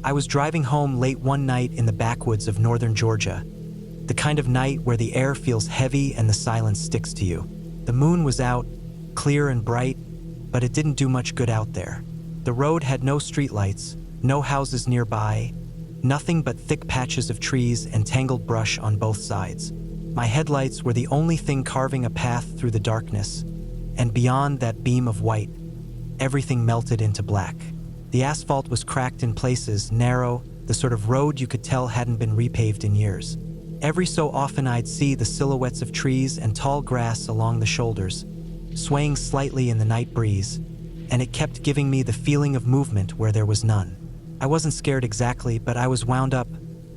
I was driving home late one night in the backwoods of northern Georgia, the kind of night where the air feels heavy and the silence sticks to you. The moon was out, clear and bright, but it didn't do much good out there. The road had no streetlights, no houses nearby, nothing but thick patches of trees and tangled brush on both sides. My headlights were the only thing carving a path through the darkness, and beyond that beam of white, everything melted into black. The asphalt was cracked in places, narrow, the sort of road you could tell hadn't been repaved in years. Every so often I'd see the silhouettes of trees and tall grass along the shoulders, swaying slightly in the night breeze, and it kept giving me the feeling of movement where there was none. I wasn't scared exactly, but I was wound up.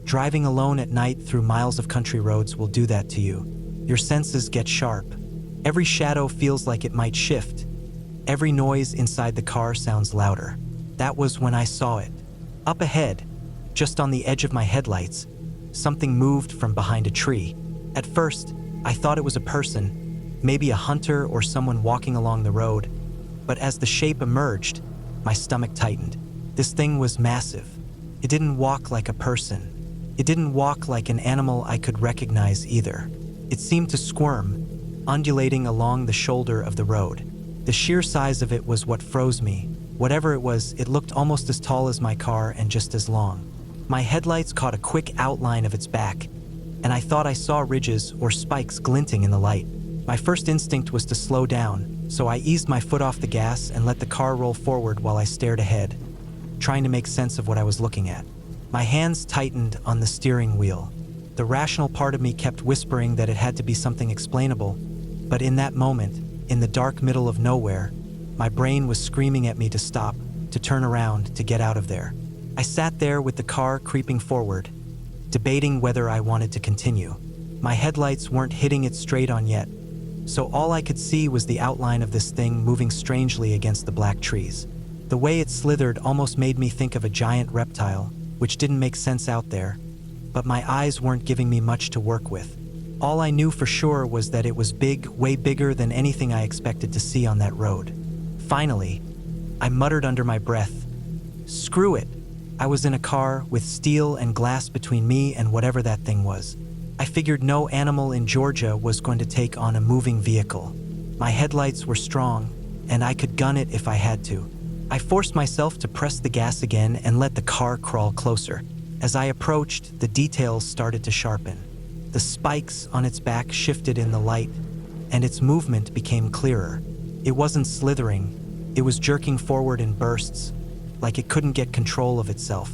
Driving alone at night through miles of country roads will do that to you. Your senses get sharp. Every shadow feels like it might shift. Every noise inside the car sounds louder. That was when I saw it. Up ahead, just on the edge of my headlights, something moved from behind a tree. At first, I thought it was a person, maybe a hunter or someone walking along the road, but as the shape emerged, my stomach tightened. This thing was massive. It didn't walk like a person. It didn't walk like an animal I could recognize either. It seemed to squirm, undulating along the shoulder of the road. The sheer size of it was what froze me. Whatever it was, it looked almost as tall as my car and just as long. My headlights caught a quick outline of its back, and I thought I saw ridges or spikes glinting in the light. My first instinct was to slow down, so I eased my foot off the gas and let the car roll forward while I stared ahead, trying to make sense of what I was looking at. My hands tightened on the steering wheel. The rational part of me kept whispering that it had to be something explainable, but in that moment, in the dark middle of nowhere, my brain was screaming at me to stop, to turn around, to get out of there. I sat there with the car creeping forward, debating whether I wanted to continue. My headlights weren't hitting it straight on yet, so all I could see was the outline of this thing moving strangely against the black trees. The way it slithered almost made me think of a giant reptile, which didn't make sense out there, but my eyes weren't giving me much to work with. All I knew for sure was that it was big, way bigger than anything I expected to see on that road. Finally, I muttered under my breath, "Screw it." I was in a car with steel and glass between me and whatever that thing was. I figured no animal in Georgia was going to take on a moving vehicle. My headlights were strong, and I could gun it if I had to. I forced myself to press the gas again and let the car crawl closer. As I approached, the details started to sharpen. The spikes on its back shifted in the light, and its movement became clearer. It wasn't slithering, it was jerking forward in bursts, like it couldn't get control of itself.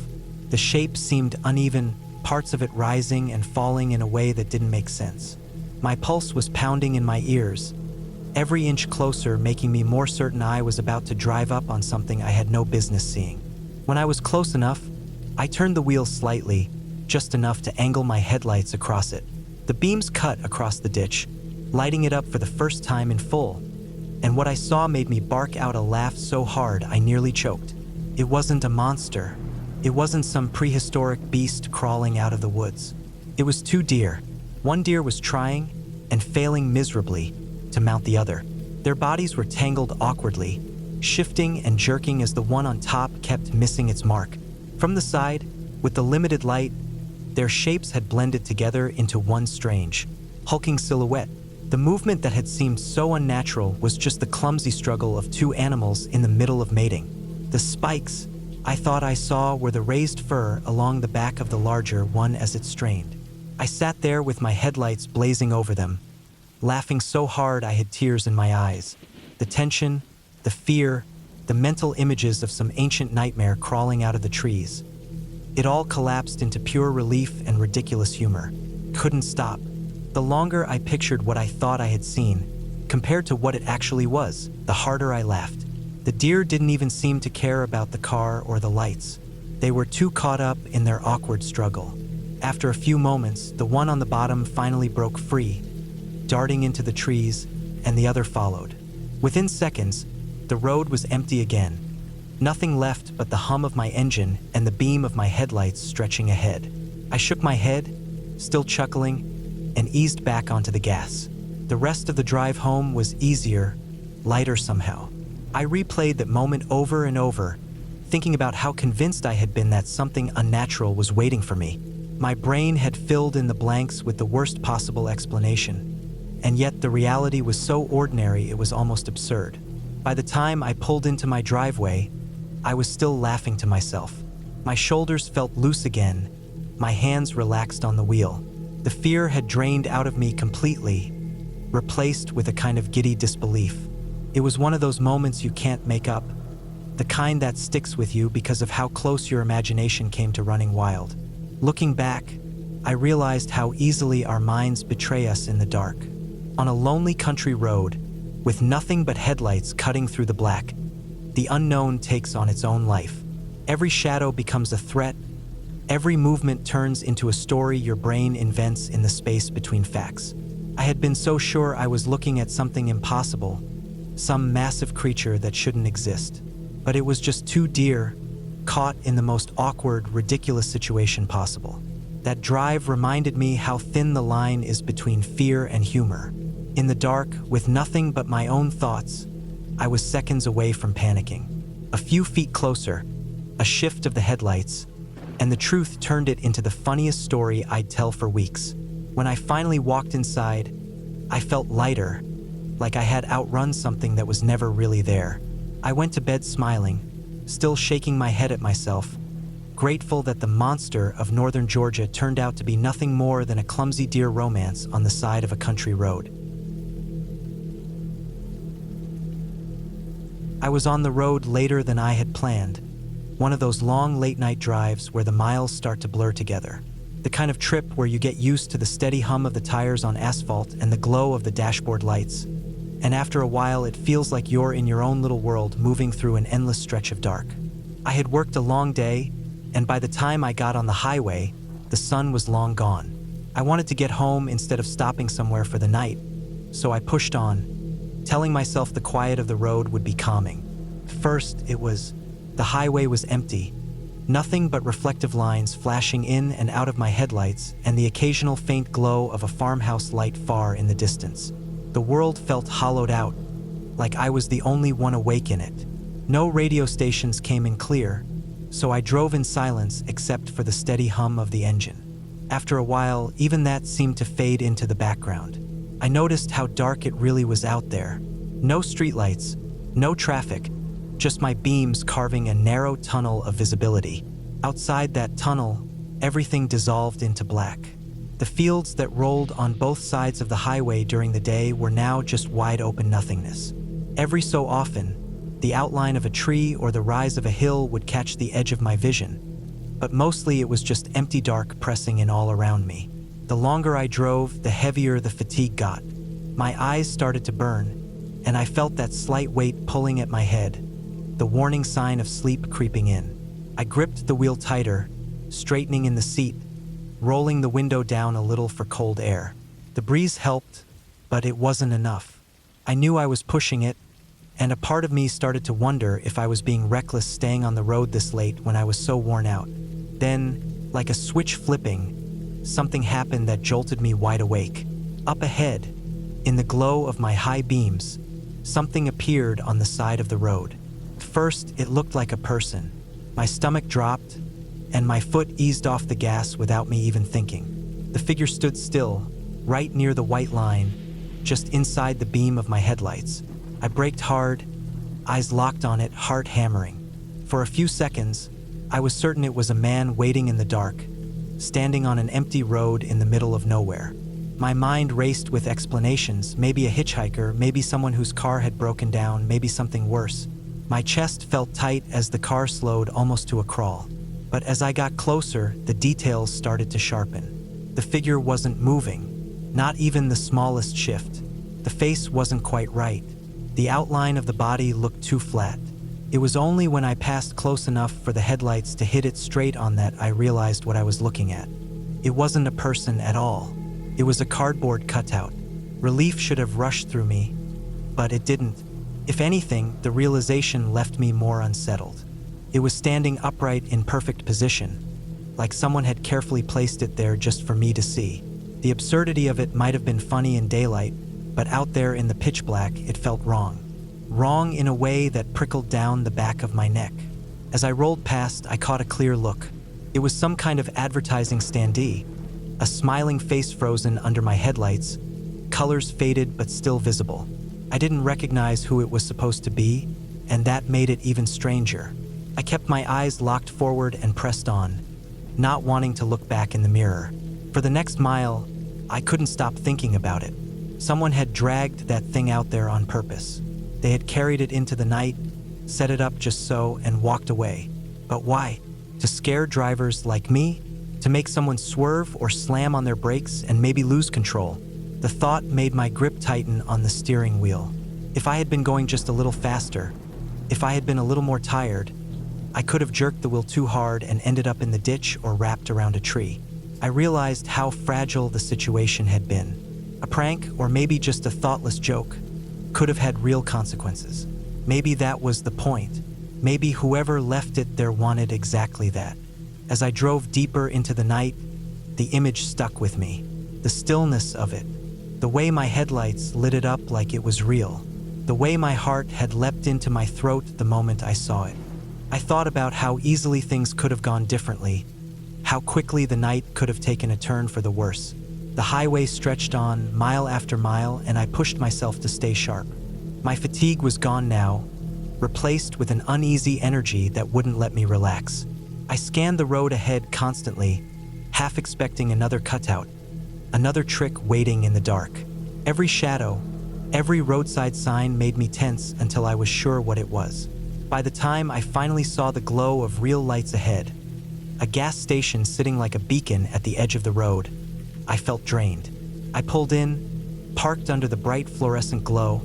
The shape seemed uneven, parts of it rising and falling in a way that didn't make sense. My pulse was pounding in my ears, every inch closer, making me more certain I was about to drive up on something I had no business seeing. When I was close enough, I turned the wheel slightly, just enough to angle my headlights across it. The beams cut across the ditch, lighting it up for the first time in full, and what I saw made me bark out a laugh so hard I nearly choked. It wasn't a monster. It wasn't some prehistoric beast crawling out of the woods. It was two deer. One deer was trying, and failing miserably, to mount the other. Their bodies were tangled awkwardly, shifting and jerking as the one on top kept missing its mark. From the side, with the limited light, their shapes had blended together into one strange, hulking silhouette. The movement that had seemed so unnatural was just the clumsy struggle of two animals in the middle of mating. The spikes I thought I saw were the raised fur along the back of the larger one as it strained. I sat there with my headlights blazing over them, laughing so hard I had tears in my eyes. The tension, the fear, the mental images of some ancient nightmare crawling out of the trees. It all collapsed into pure relief and ridiculous humor. Couldn't stop. The longer I pictured what I thought I had seen, compared to what it actually was, the harder I laughed. The deer didn't even seem to care about the car or the lights. They were too caught up in their awkward struggle. After a few moments, the one on the bottom finally broke free, darting into the trees, and the other followed. Within seconds, the road was empty again. Nothing left but the hum of my engine and the beam of my headlights stretching ahead. I shook my head, still chuckling, and eased back onto the gas. The rest of the drive home was easier, lighter somehow. I replayed that moment over and over, thinking about how convinced I had been that something unnatural was waiting for me. My brain had filled in the blanks with the worst possible explanation, and yet the reality was so ordinary it was almost absurd. By the time I pulled into my driveway, I was still laughing to myself. My shoulders felt loose again, my hands relaxed on the wheel. The fear had drained out of me completely, replaced with a kind of giddy disbelief. It was one of those moments you can't make up, the kind that sticks with you because of how close your imagination came to running wild. Looking back, I realized how easily our minds betray us in the dark. On a lonely country road, with nothing but headlights cutting through the black, the unknown takes on its own life. Every shadow becomes a threat. Every movement turns into a story your brain invents in the space between facts. I had been so sure I was looking at something impossible, some massive creature that shouldn't exist. But it was just two deer, caught in the most awkward, ridiculous situation possible. That drive reminded me how thin the line is between fear and humor. In the dark, with nothing but my own thoughts, I was seconds away from panicking. A few feet closer, a shift of the headlights, and the truth turned it into the funniest story I'd tell for weeks. When I finally walked inside, I felt lighter, like I had outrun something that was never really there. I went to bed smiling, still shaking my head at myself, grateful that the monster of northern Georgia turned out to be nothing more than a clumsy deer romance on the side of a country road. I was on the road later than I had planned, one of those long late-night drives where the miles start to blur together. The kind of trip where you get used to the steady hum of the tires on asphalt and the glow of the dashboard lights, and after a while it feels like you're in your own little world moving through an endless stretch of dark. I had worked a long day, and by the time I got on the highway, the sun was long gone. I wanted to get home instead of stopping somewhere for the night, so I pushed on, telling myself the quiet of the road would be calming. First, the highway was empty, nothing but reflective lines flashing in and out of my headlights and the occasional faint glow of a farmhouse light far in the distance. The world felt hollowed out, like I was the only one awake in it. No radio stations came in clear, so I drove in silence except for the steady hum of the engine. After a while, even that seemed to fade into the background. I noticed how dark it really was out there. No streetlights, no traffic, just my beams carving a narrow tunnel of visibility. Outside that tunnel, everything dissolved into black. The fields that rolled on both sides of the highway during the day were now just wide open nothingness. Every so often, the outline of a tree or the rise of a hill would catch the edge of my vision, but mostly it was just empty dark pressing in all around me. The longer I drove, the heavier the fatigue got. My eyes started to burn, and I felt that slight weight pulling at my head, the warning sign of sleep creeping in. I gripped the wheel tighter, straightening in the seat, rolling the window down a little for cold air. The breeze helped, but it wasn't enough. I knew I was pushing it, and a part of me started to wonder if I was being reckless staying on the road this late when I was so worn out. Then, like a switch flipping, something happened that jolted me wide awake. Up ahead, in the glow of my high beams, something appeared on the side of the road. First, it looked like a person. My stomach dropped, and my foot eased off the gas without me even thinking. The figure stood still, right near the white line, just inside the beam of my headlights. I braked hard, eyes locked on it, heart hammering. For a few seconds, I was certain it was a man waiting in the dark, standing on an empty road in the middle of nowhere. My mind raced with explanations, maybe a hitchhiker, maybe someone whose car had broken down, maybe something worse. My chest felt tight as the car slowed almost to a crawl. But as I got closer, the details started to sharpen. The figure wasn't moving, not even the smallest shift. The face wasn't quite right. The outline of the body looked too flat. It was only when I passed close enough for the headlights to hit it straight on that I realized what I was looking at. It wasn't a person at all. It was a cardboard cutout. Relief should have rushed through me, but it didn't. If anything, the realization left me more unsettled. It was standing upright in perfect position, like someone had carefully placed it there just for me to see. The absurdity of it might have been funny in daylight, but out there in the pitch black, it felt wrong. Wrong in a way that prickled down the back of my neck. As I rolled past, I caught a clear look. It was some kind of advertising standee, a smiling face frozen under my headlights, colors faded but still visible. I didn't recognize who it was supposed to be, and that made it even stranger. I kept my eyes locked forward and pressed on, not wanting to look back in the mirror. For the next mile, I couldn't stop thinking about it. Someone had dragged that thing out there on purpose. They had carried it into the night, set it up just so, and walked away. But why? To scare drivers like me? To make someone swerve or slam on their brakes and maybe lose control? The thought made my grip tighten on the steering wheel. If I had been going just a little faster, if I had been a little more tired, I could have jerked the wheel too hard and ended up in the ditch or wrapped around a tree. I realized how fragile the situation had been. A prank, or maybe just a thoughtless joke, could have had real consequences. Maybe that was the point. Maybe whoever left it there wanted exactly that. As I drove deeper into the night, the image stuck with me. The stillness of it. The way my headlights lit it up like it was real. The way my heart had leapt into my throat the moment I saw it. I thought about how easily things could have gone differently, how quickly the night could have taken a turn for the worse. The highway stretched on, mile after mile, and I pushed myself to stay sharp. My fatigue was gone now, replaced with an uneasy energy that wouldn't let me relax. I scanned the road ahead constantly, half expecting another cutout, another trick waiting in the dark. Every shadow, every roadside sign made me tense until I was sure what it was. By the time I finally saw the glow of real lights ahead, a gas station sitting like a beacon at the edge of the road, I felt drained. I pulled in, parked under the bright fluorescent glow,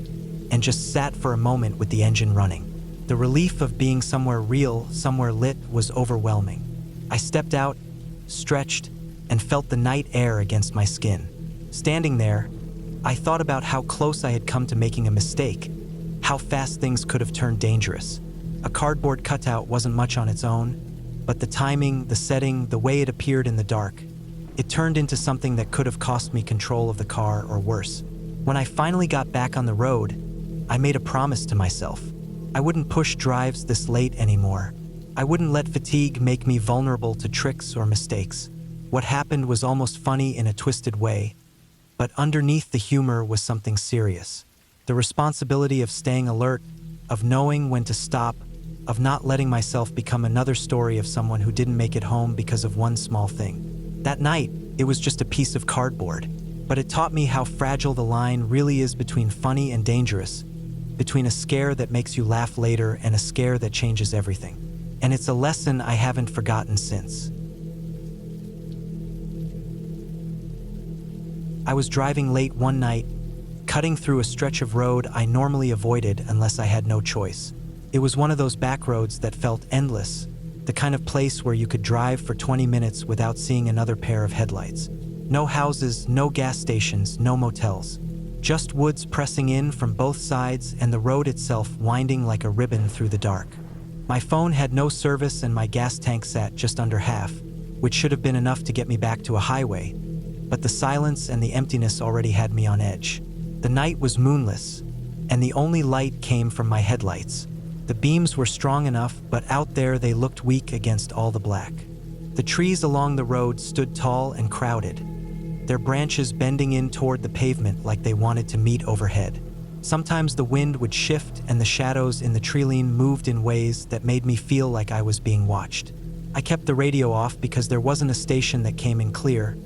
and just sat for a moment with the engine running. The relief of being somewhere real, somewhere lit, was overwhelming. I stepped out, stretched, and felt the night air against my skin. Standing there, I thought about how close I had come to making a mistake, how fast things could have turned dangerous. A cardboard cutout wasn't much on its own, but the timing, the setting, the way it appeared in the dark, it turned into something that could have cost me control of the car or worse. When I finally got back on the road, I made a promise to myself. I wouldn't push drives this late anymore. I wouldn't let fatigue make me vulnerable to tricks or mistakes. What happened was almost funny in a twisted way, but underneath the humor was something serious. The responsibility of staying alert, of knowing when to stop, of not letting myself become another story of someone who didn't make it home because of one small thing. That night, it was just a piece of cardboard, but it taught me how fragile the line really is between funny and dangerous, between a scare that makes you laugh later and a scare that changes everything. And it's a lesson I haven't forgotten since. I was driving late one night, cutting through a stretch of road I normally avoided unless I had no choice. It was one of those back roads that felt endless, the kind of place where you could drive for 20 minutes without seeing another pair of headlights. No houses, no gas stations, no motels. Just woods pressing in from both sides and the road itself winding like a ribbon through the dark. My phone had no service and my gas tank sat just under half, which should have been enough to get me back to a highway, but the silence and the emptiness already had me on edge. The night was moonless, and the only light came from my headlights. The beams were strong enough, but out there they looked weak against all the black. The trees along the road stood tall and crowded, their branches bending in toward the pavement like they wanted to meet overhead. Sometimes the wind would shift and the shadows in the treeline moved in ways that made me feel like I was being watched. I kept the radio off because there wasn't a station that came in clear,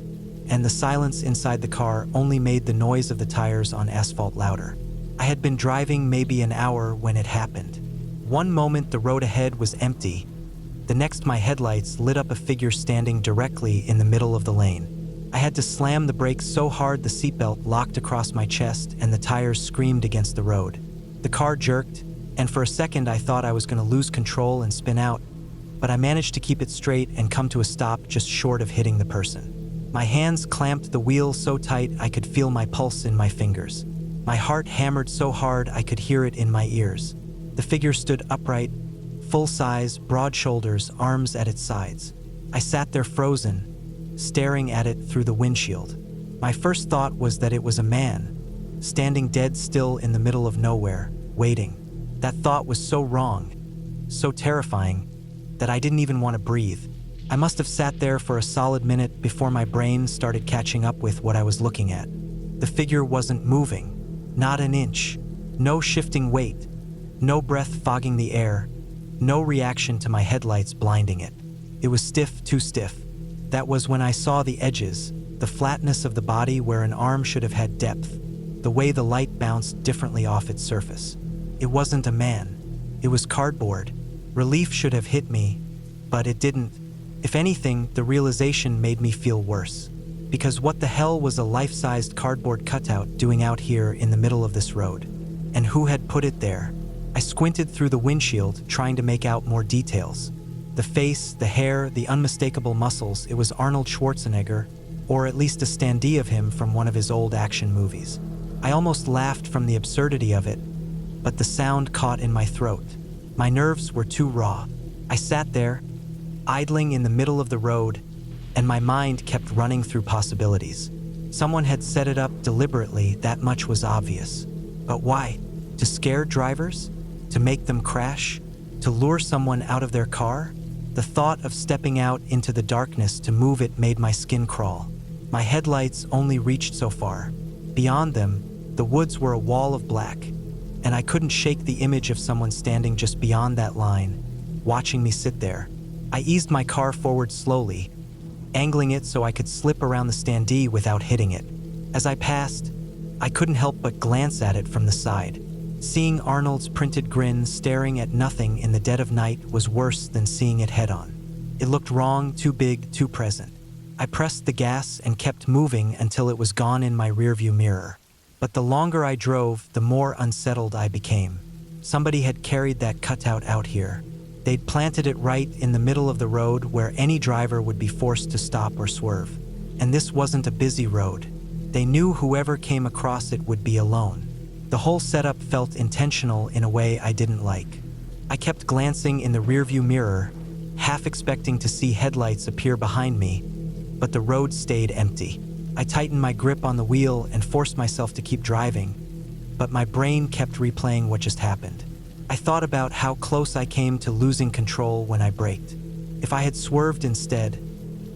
and the silence inside the car only made the noise of the tires on asphalt louder. I had been driving maybe an hour when it happened. One moment the road ahead was empty, the next my headlights lit up a figure standing directly in the middle of the lane. I had to slam the brakes so hard the seatbelt locked across my chest and the tires screamed against the road. The car jerked, and for a second I thought I was going to lose control and spin out, but I managed to keep it straight and come to a stop just short of hitting the person. My hands clamped the wheel so tight I could feel my pulse in my fingers. My heart hammered so hard I could hear it in my ears. The figure stood upright, full size, broad shoulders, arms at its sides. I sat there frozen, staring at it through the windshield. My first thought was that it was a man, standing dead still in the middle of nowhere, waiting. That thought was so wrong, so terrifying, that I didn't even want to breathe. I must have sat there for a solid minute before my brain started catching up with what I was looking at. The figure wasn't moving, not an inch, no shifting weight, no breath fogging the air, no reaction to my headlights blinding it. It was stiff, too stiff. That was when I saw the edges, the flatness of the body where an arm should have had depth, the way the light bounced differently off its surface. It wasn't a man. It was cardboard. Relief should have hit me, but it didn't. If anything, the realization made me feel worse. Because what the hell was a life-sized cardboard cutout doing out here in the middle of this road? And who had put it there? I squinted through the windshield, trying to make out more details. The face, the hair, the unmistakable muscles, it was Arnold Schwarzenegger, or at least a standee of him from one of his old action movies. I almost laughed from the absurdity of it, but the sound caught in my throat. My nerves were too raw. I sat there, idling in the middle of the road, and my mind kept running through possibilities. Someone had set it up deliberately, that much was obvious. But why? To scare drivers? To make them crash? To lure someone out of their car? The thought of stepping out into the darkness to move it made my skin crawl. My headlights only reached so far. Beyond them, the woods were a wall of black, and I couldn't shake the image of someone standing just beyond that line, watching me sit there. I eased my car forward slowly, angling it so I could slip around the standee without hitting it. As I passed, I couldn't help but glance at it from the side. Seeing Arnold's printed grin staring at nothing in the dead of night was worse than seeing it head-on. It looked wrong, too big, too present. I pressed the gas and kept moving until it was gone in my rearview mirror. But the longer I drove, the more unsettled I became. Somebody had carried that cutout out here. They'd planted it right in the middle of the road where any driver would be forced to stop or swerve. And this wasn't a busy road. They knew whoever came across it would be alone. The whole setup felt intentional in a way I didn't like. I kept glancing in the rearview mirror, half expecting to see headlights appear behind me, but the road stayed empty. I tightened my grip on the wheel and forced myself to keep driving, but my brain kept replaying what just happened. I thought about how close I came to losing control when I braked. If I had swerved instead,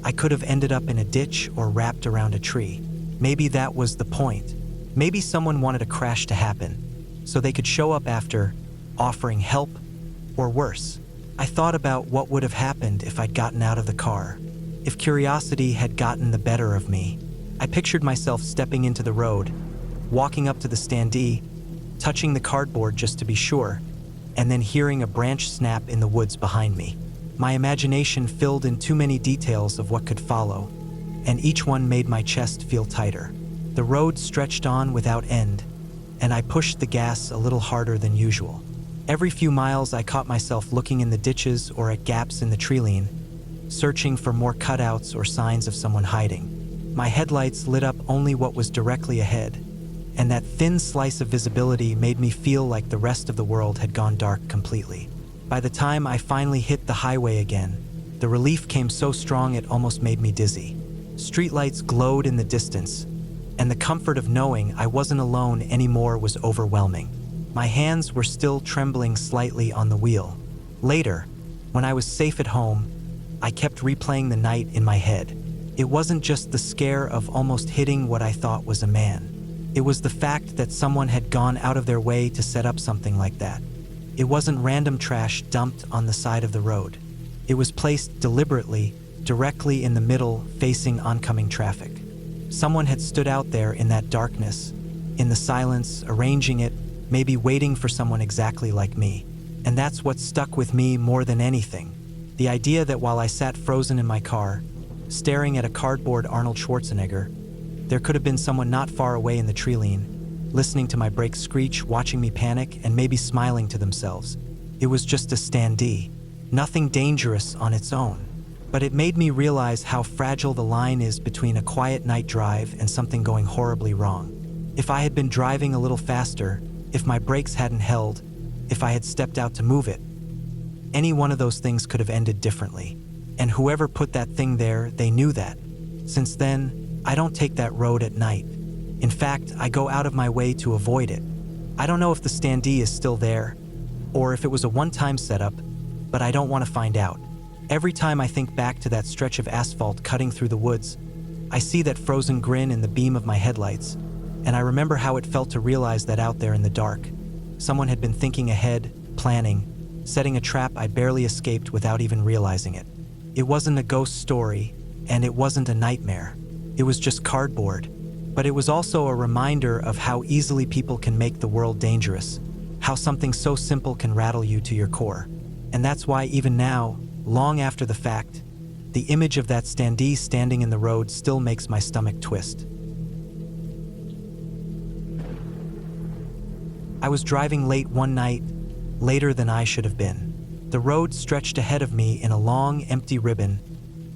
I could have ended up in a ditch or wrapped around a tree. Maybe that was the point. Maybe someone wanted a crash to happen, so they could show up after, offering help, or worse. I thought about what would have happened if I'd gotten out of the car. If curiosity had gotten the better of me. I pictured myself stepping into the road, walking up to the standee, touching the cardboard just to be sure, and then hearing a branch snap in the woods behind me. My imagination filled in too many details of what could follow, and each one made my chest feel tighter. The road stretched on without end, and I pushed the gas a little harder than usual. Every few miles I caught myself looking in the ditches or at gaps in the treeline, searching for more cutouts or signs of someone hiding. My headlights lit up only what was directly ahead, and that thin slice of visibility made me feel like the rest of the world had gone dark completely. By the time I finally hit the highway again, the relief came so strong it almost made me dizzy. Streetlights glowed in the distance, and the comfort of knowing I wasn't alone anymore was overwhelming. My hands were still trembling slightly on the wheel. Later, when I was safe at home, I kept replaying the night in my head. It wasn't just the scare of almost hitting what I thought was a man. It was the fact that someone had gone out of their way to set up something like that. It wasn't random trash dumped on the side of the road. It was placed deliberately, directly in the middle, facing oncoming traffic. Someone had stood out there in that darkness, in the silence, arranging it, maybe waiting for someone exactly like me. And that's what stuck with me more than anything. The idea that while I sat frozen in my car, staring at a cardboard Arnold Schwarzenegger, there could have been someone not far away in the treeline, listening to my brakes screech, watching me panic, and maybe smiling to themselves. It was just a standee, nothing dangerous on its own. But it made me realize how fragile the line is between a quiet night drive and something going horribly wrong. If I had been driving a little faster, if my brakes hadn't held, if I had stepped out to move it, any one of those things could have ended differently. And whoever put that thing there, they knew that. Since then, I don't take that road at night. In fact, I go out of my way to avoid it. I don't know if the standee is still there, or if it was a one-time setup, but I don't want to find out. Every time I think back to that stretch of asphalt cutting through the woods, I see that frozen grin in the beam of my headlights, and I remember how it felt to realize that out there in the dark, someone had been thinking ahead, planning, setting a trap I barely escaped without even realizing it. It wasn't a ghost story, and it wasn't a nightmare. It was just cardboard. But it was also a reminder of how easily people can make the world dangerous, how something so simple can rattle you to your core. And that's why even now, long after the fact, the image of that standee standing in the road still makes my stomach twist. I was driving late one night, later than I should have been. The road stretched ahead of me in a long, empty ribbon,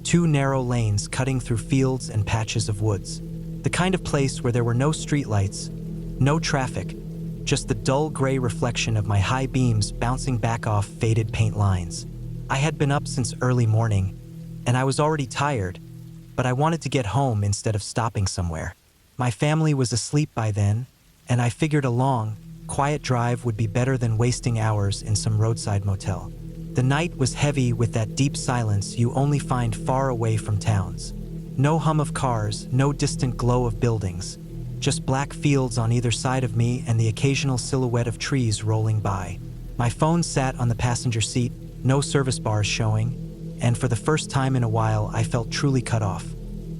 2 narrow lanes cutting through fields and patches of woods. The kind of place where there were no streetlights, no traffic, just the dull gray reflection of my high beams bouncing back off faded paint lines. I had been up since early morning, and I was already tired, but I wanted to get home instead of stopping somewhere. My family was asleep by then, and I figured a long, quiet drive would be better than wasting hours in some roadside motel. The night was heavy with that deep silence you only find far away from towns. No hum of cars, no distant glow of buildings, just black fields on either side of me and the occasional silhouette of trees rolling by. My phone sat on the passenger seat, no service bars showing, and for the first time in a while I felt truly cut off.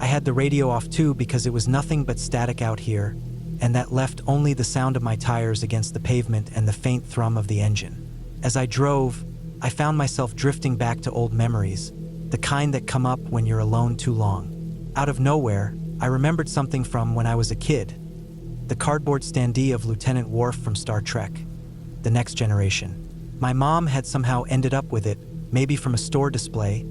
I had the radio off too because it was nothing but static out here, and that left only the sound of my tires against the pavement and the faint thrum of the engine. As I drove, I found myself drifting back to old memories, the kind that come up when you're alone too long. Out of nowhere, I remembered something from when I was a kid. The cardboard standee of Lieutenant Worf from Star Trek, The Next Generation. My mom had somehow ended up with it, maybe from a store display,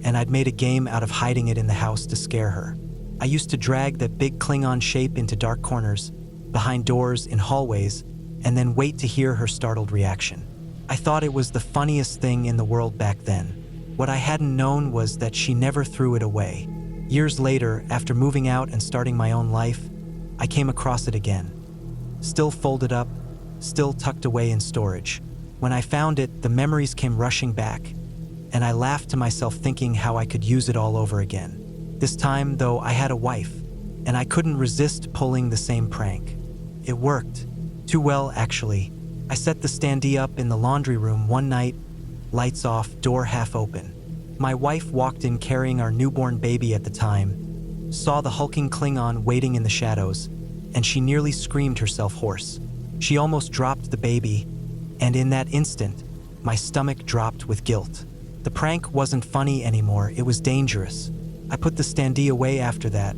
and I'd made a game out of hiding it in the house to scare her. I used to drag that big Klingon shape into dark corners, behind doors, in hallways, and then wait to hear her startled reaction. I thought it was the funniest thing in the world back then. What I hadn't known was that she never threw it away. Years later, after moving out and starting my own life, I came across it again. Still folded up, still tucked away in storage. When I found it, the memories came rushing back, and I laughed to myself thinking how I could use it all over again. This time, though, I had a wife, and I couldn't resist pulling the same prank. It worked. Too well, actually. I set the standee up in the laundry room one night, lights off, door half open. My wife walked in carrying our newborn baby at the time, saw the hulking Klingon waiting in the shadows, and she nearly screamed herself hoarse. She almost dropped the baby, and in that instant, my stomach dropped with guilt. The prank wasn't funny anymore, it was dangerous. I put the standee away after that,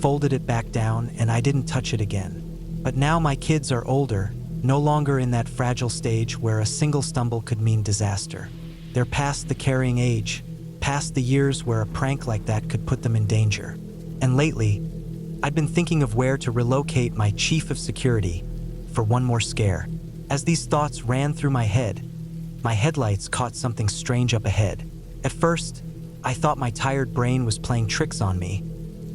folded it back down, and I didn't touch it again. But now my kids are older, no longer in that fragile stage where a single stumble could mean disaster. They're past the carrying age, past the years where a prank like that could put them in danger. And lately, I'd been thinking of where to relocate my chief of security for one more scare. As these thoughts ran through my head, my headlights caught something strange up ahead. At first, I thought my tired brain was playing tricks on me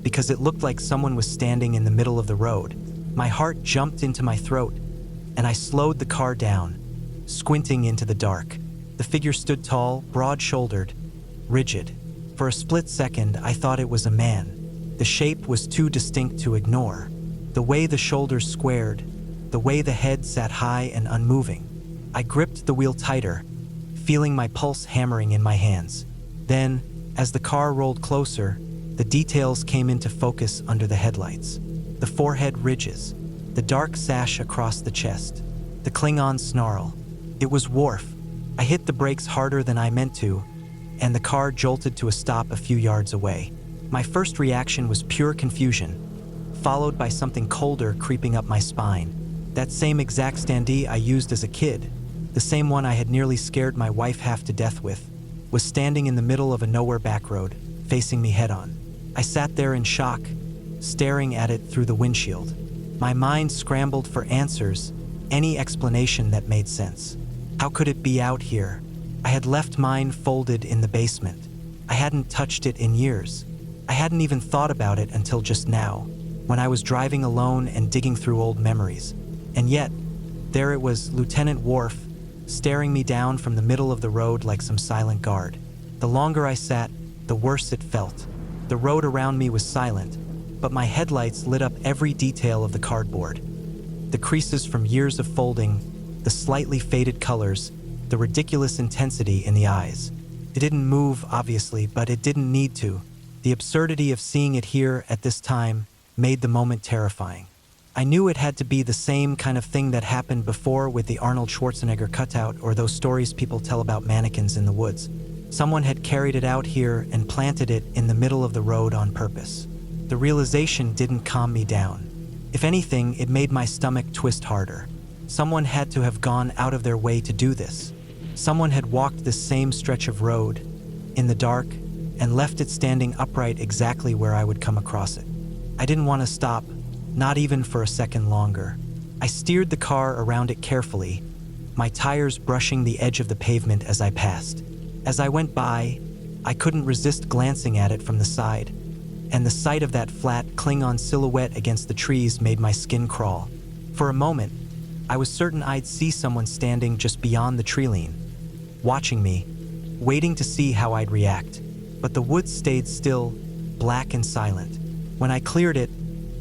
because it looked like someone was standing in the middle of the road. My heart jumped into my throat, and I slowed the car down, squinting into the dark. The figure stood tall, broad-shouldered, rigid. For a split second, I thought it was a man. The shape was too distinct to ignore. The way the shoulders squared, the way the head sat high and unmoving. I gripped the wheel tighter, feeling my pulse hammering in my hands. Then, as the car rolled closer, the details came into focus under the headlights. The forehead ridges, the dark sash across the chest, the Klingon snarl. It was Worf. I hit the brakes harder than I meant to, and the car jolted to a stop a few yards away. My first reaction was pure confusion, followed by something colder creeping up my spine. That same exact standee I used as a kid, the same one I had nearly scared my wife half to death with, was standing in the middle of a nowhere back road, facing me head-on. I sat there in shock, staring at it through the windshield. My mind scrambled for answers, any explanation that made sense. How could it be out here? I had left mine folded in the basement. I hadn't touched it in years. I hadn't even thought about it until just now, when I was driving alone and digging through old memories. And yet, there it was, Lieutenant Worf, staring me down from the middle of the road like some silent guard. The longer I sat, the worse it felt. The road around me was silent, but my headlights lit up every detail of the cardboard. The creases from years of folding, the slightly faded colors, the ridiculous intensity in the eyes. It didn't move, obviously, but it didn't need to. The absurdity of seeing it here at this time made the moment terrifying. I knew it had to be the same kind of thing that happened before with the Arnold Schwarzenegger cutout or those stories people tell about mannequins in the woods. Someone had carried it out here and planted it in the middle of the road on purpose. The realization didn't calm me down. If anything, it made my stomach twist harder. Someone had to have gone out of their way to do this. Someone had walked this same stretch of road, in the dark, and left it standing upright exactly where I would come across it. I didn't want to stop, not even for a second longer. I steered the car around it carefully, my tires brushing the edge of the pavement as I passed. As I went by, I couldn't resist glancing at it from the side, and the sight of that flat Klingon silhouette against the trees made my skin crawl. For a moment, I was certain I'd see someone standing just beyond the tree-line, watching me, waiting to see how I'd react. But the woods stayed still, black and silent. When I cleared it,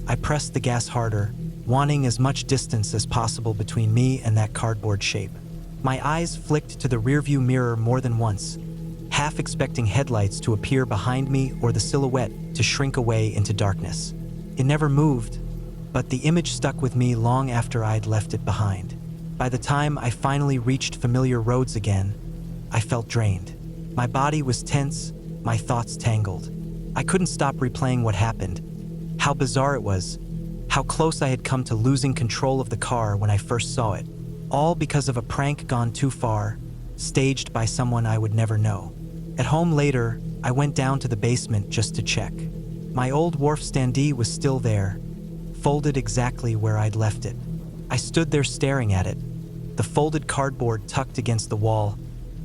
I pressed the gas harder, wanting as much distance as possible between me and that cardboard shape. My eyes flicked to the rearview mirror more than once, half expecting headlights to appear behind me or the silhouette to shrink away into darkness. It never moved, but the image stuck with me long after I'd left it behind. By the time I finally reached familiar roads again, I felt drained. My body was tense, my thoughts tangled. I couldn't stop replaying what happened, how bizarre it was, how close I had come to losing control of the car when I first saw it, all because of a prank gone too far, staged by someone I would never know. At home later, I went down to the basement just to check. My old wharf standee was still there, folded exactly where I'd left it. I stood there staring at it, the folded cardboard tucked against the wall,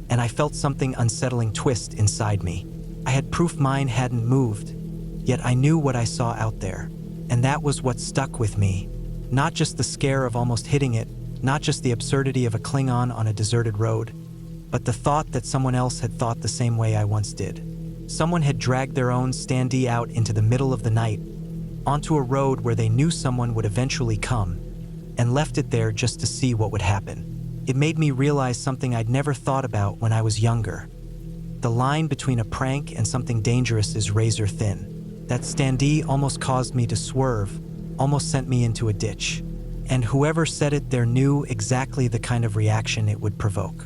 and I felt something unsettling twist inside me. I had proof mine hadn't moved, yet I knew what I saw out there, and that was what stuck with me. Not just the scare of almost hitting it, not just the absurdity of a Klingon on a deserted road, but the thought that someone else had thought the same way I once did. Someone had dragged their own standee out into the middle of the night, onto a road where they knew someone would eventually come, and left it there just to see what would happen. It made me realize something I'd never thought about when I was younger. The line between a prank and something dangerous is razor thin. That standee almost caused me to swerve, almost sent me into a ditch. And whoever said it there knew exactly the kind of reaction it would provoke.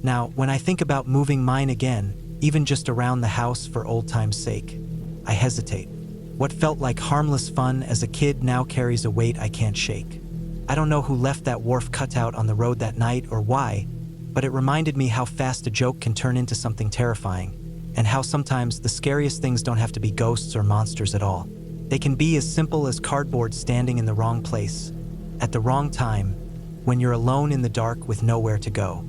Now, when I think about moving mine again, even just around the house for old time's sake, I hesitate. What felt like harmless fun as a kid now carries a weight I can't shake. I don't know who left that wharf cutout on the road that night or why, but it reminded me how fast a joke can turn into something terrifying, and how sometimes the scariest things don't have to be ghosts or monsters at all. They can be as simple as cardboard standing in the wrong place, at the wrong time, when you're alone in the dark with nowhere to go.